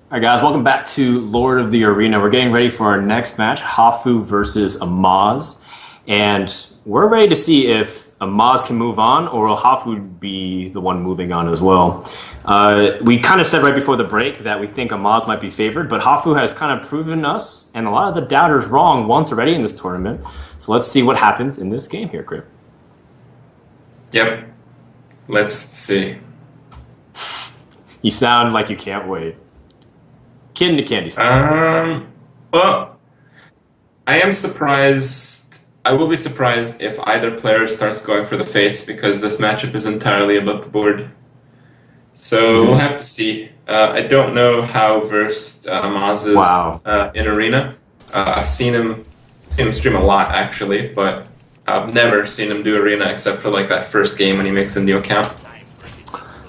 All right, guys, welcome back to Lord of the Arena. We're getting ready for our next match, Hafu versus Amaz. And we're ready to see if Amaz can move on or will Hafu be the one moving on as well. We kind of said right before the break that we think Amaz might be favored, but Hafu has kind of proven us and a lot of the doubters wrong once already in this tournament. So let's see what happens in this game here, Grip. Yep. Let's see. You sound like you can't wait. Kid in the candy store. Well, I am surprised. I will be surprised if either player starts going for the face because this matchup is entirely about the board. So we'll have to see. I don't know how versed Amaz is in Arena. I've seen him stream a lot actually, but I've never seen him do Arena except for like that first game when he makes a new account.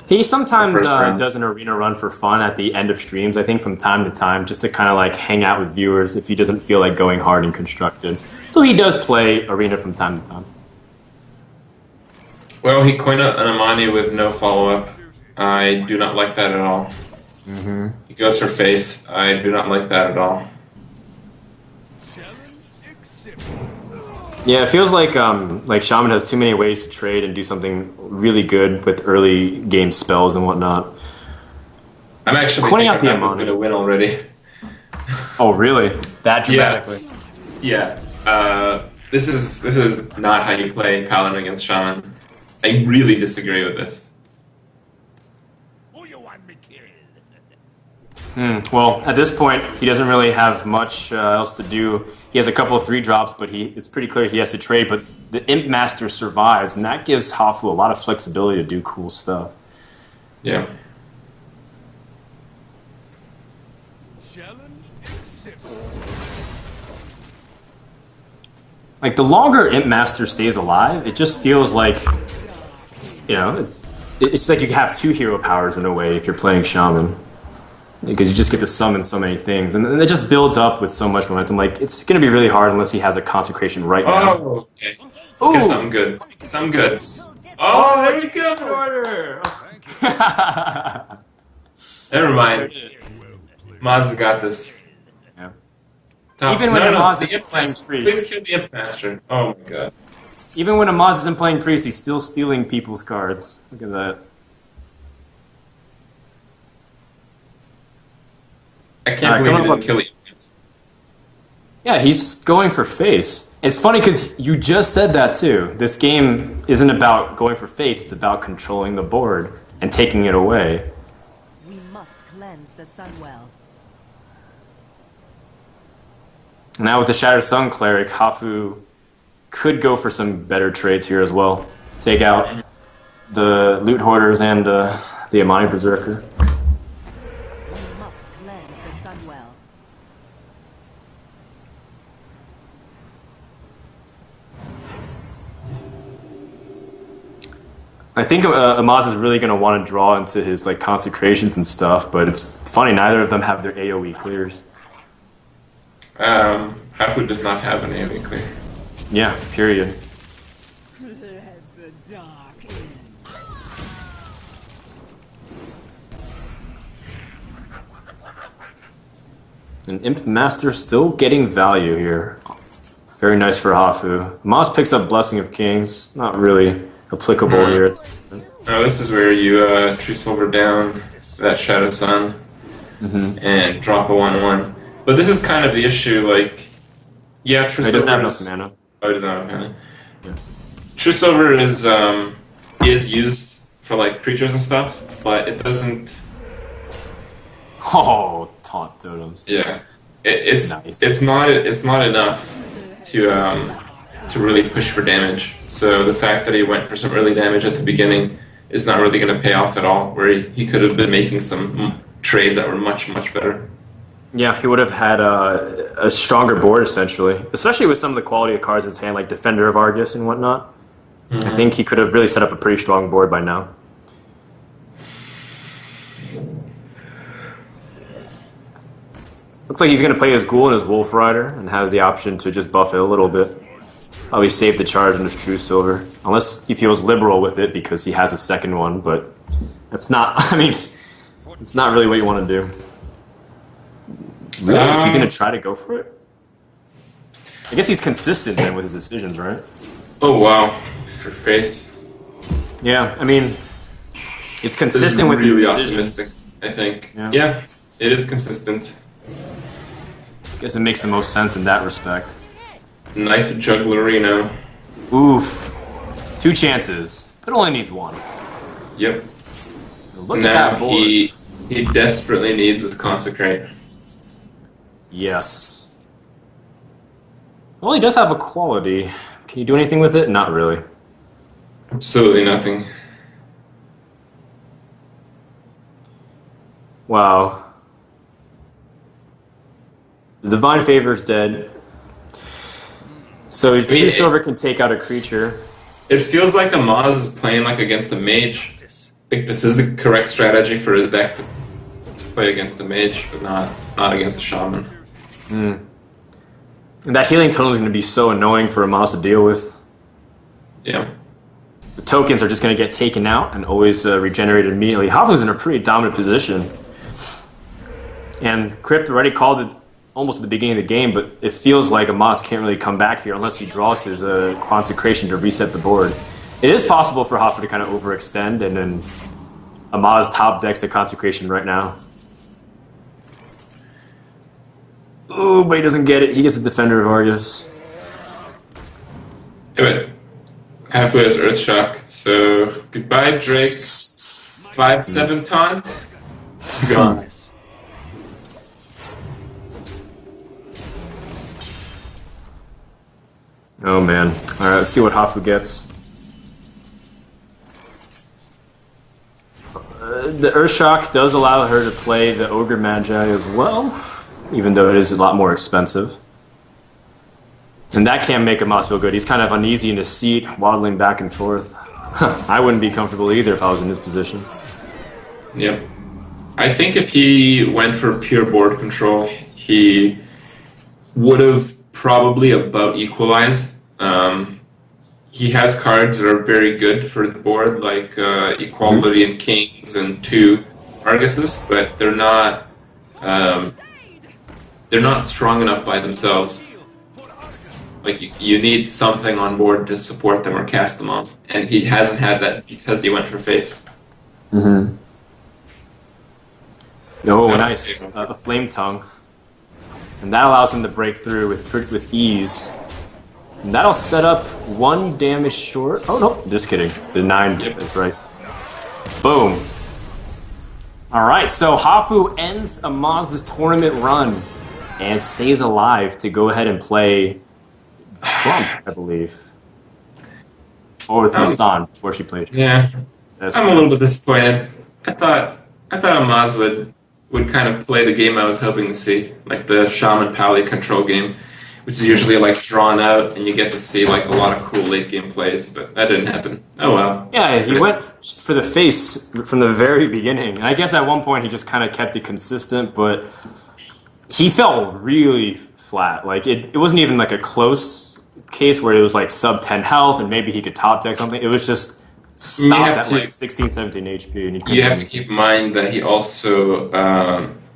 He sometimes does an arena run for fun at the end of streams, I think from time to time, just to kind of like hang out with viewers if he doesn't feel like going hard and constructed. So he does play arena from time to time. Well, he coined an Amani with no follow-up. I do not like that at all. He goes for face. I do not like that at all. Yeah, it feels like Shaman has too many ways to trade and do something really good with early game spells and whatnot. I'm actually thinking Hafu's going to win already. Oh, really? That dramatically? Yeah. This is not how you play Paladin against Shaman. I really disagree with this. Well, at this point, he doesn't really have much else to do. He has a couple of 3-drops, but it's pretty clear he has to trade. But the Imp Master survives, and that gives Hafu a lot of flexibility to do cool stuff. Yeah. Like, the longer Imp Master stays alive, it just feels like, you know, it's like you have 2 hero powers in a way if you're playing Shaman. Because you just get to summon so many things, and it just builds up with so much momentum. Like, it's going to be really hard unless he has a consecration right now. Oh, okay. Ooh. Something good. Something good. Oh, there we go! Order. Never mind. Maz got this. Yeah. Even when Amaz isn't playing priest. Please kill the Imp Master. Oh my god. Even when Amaz isn't playing priest, he's still stealing people's cards. Look at that. I can't believe he didn't kill you. Yeah, he's going for face. It's funny because you just said that too. This game isn't about going for face, it's about controlling the board and taking it away. We must cleanse the Sunwell. Now with the Shattered Sun Cleric, Hafu could go for some better trades here as well. Take out the Loot Hoarders and the Amani Berserker. I think Amaz is really going to want to draw into his like consecrations and stuff, but it's funny, neither of them have their AoE clears. Hafu does not have an AoE clear. Yeah, period. And Imp Master still getting value here. Very nice for Hafu. Amaz picks up Blessing of Kings, not really applicable here. Oh, this is where you True Silver down that Shadow Sun and drop a 1/1. But this is kind of the issue, like, yeah, True Silver doesn't have enough mana. Oh, he doesn't have mana. Yeah. True Silver is used for like creatures and stuff, but it doesn't. Oh, taunt totems. Yeah, it's nice. it's not enough to really push for damage. So the fact that he went for some early damage at the beginning is not really going to pay off at all, where he could have been making some trades that were much, much better. Yeah, he would have had a stronger board, essentially. Especially with some of the quality of cards in his hand, like Defender of Argus and whatnot. I think he could have really set up a pretty strong board by now. Looks like he's going to play his Ghoul and his Wolf Rider and has the option to just buff it a little bit. Probably save the charge on his True Silver. Unless he feels liberal with it because he has a second one, but that's not, I mean, it's not really what you want to do. Really? Is he going to try to go for it? I guess he's consistent then with his decisions, right? Oh wow, for face. Yeah, I mean, it's This is consistent with his really decisions. optimistic, I think. Yeah. Yeah, it is consistent. I guess it makes the most sense in that respect. Knife jugglerino. Oof. 2 chances, but only needs 1. Yep. Look at Now that board. he desperately needs his consecrate. Yes. Well, he does have a quality. Can you do anything with it? Not really. Absolutely nothing. Wow. The Divine Favor is dead. So True Silver can take out a creature. It feels like Amaz is playing like against the mage. Like this is the correct strategy for his deck to play against the mage, but not against the shaman. And that healing totem is going to be so annoying for Amaz to deal with. Yeah. The tokens are just going to get taken out and always regenerated immediately. Hafu's in a pretty dominant position. And Crypt already called it almost at the beginning of the game, but it feels like Amaz can't really come back here unless he draws his consecration to reset the board. It is possible for Hafu to kind of overextend, and then Amaz top decks the consecration right now. Ooh, but he doesn't get it. He gets a Defender of Argus. Yeah, but Hafu has Earth Shock, so goodbye Drake. 5/7 taunt. Gone. Oh man. Alright, let's see what Hafu gets. The Earthshock does allow her to play the Ogre Magi as well, even though it is a lot more expensive. And that can make Amaz feel good. He's kind of uneasy in his seat, waddling back and forth. I wouldn't be comfortable either if I was in his position. Yep. I think if he went for pure board control, he would have probably about equalized. He has cards that are very good for the board, like Equality and Kings and 2 Arguses, but they're not strong enough by themselves. Like you need something on board to support them or cast them off, and he hasn't had that because he went for face. Mm-hmm. Oh, nice. A Flame Tongue. And that allows him to break through with ease. And that'll set up 1 damage short. Oh, no, just kidding. The 9 is right. Boom. Alright, so Hafu ends Amaz's tournament run and stays alive to go ahead and play Trump, I believe. Or with Masan before she plays Trump. Yeah. That's I'm a little bit disappointed. I thought Amaz would kind of play the game I was hoping to see, like the Shaman Pally control game, which is usually like drawn out and you get to see like a lot of cool late game plays, but that didn't happen. Oh well. Yeah, he went for the face from the very beginning. And I guess at one point he just kind of kept it consistent, but he felt really flat. Like it wasn't even like a close case where it was like sub 10 health and maybe he could top deck something. It was just stopped at like 16, 17 HP. And you have to keep in mind that he also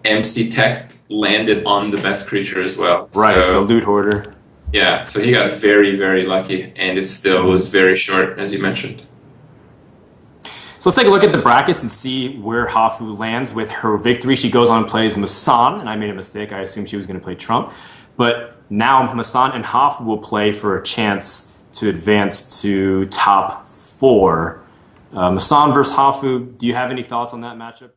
MC Tech landed on the best creature as well. Right, so, the Loot Hoarder. Yeah, so he got very, very lucky, and it still was very short, as you mentioned. So let's take a look at the brackets and see where Hafu lands with her victory. She goes on and plays Masan, and I made a mistake. I assumed she was going to play Trump. But now Masan and Hafu will play for a chance to advance to top 4. Masan versus Hafu, do you have any thoughts on that matchup?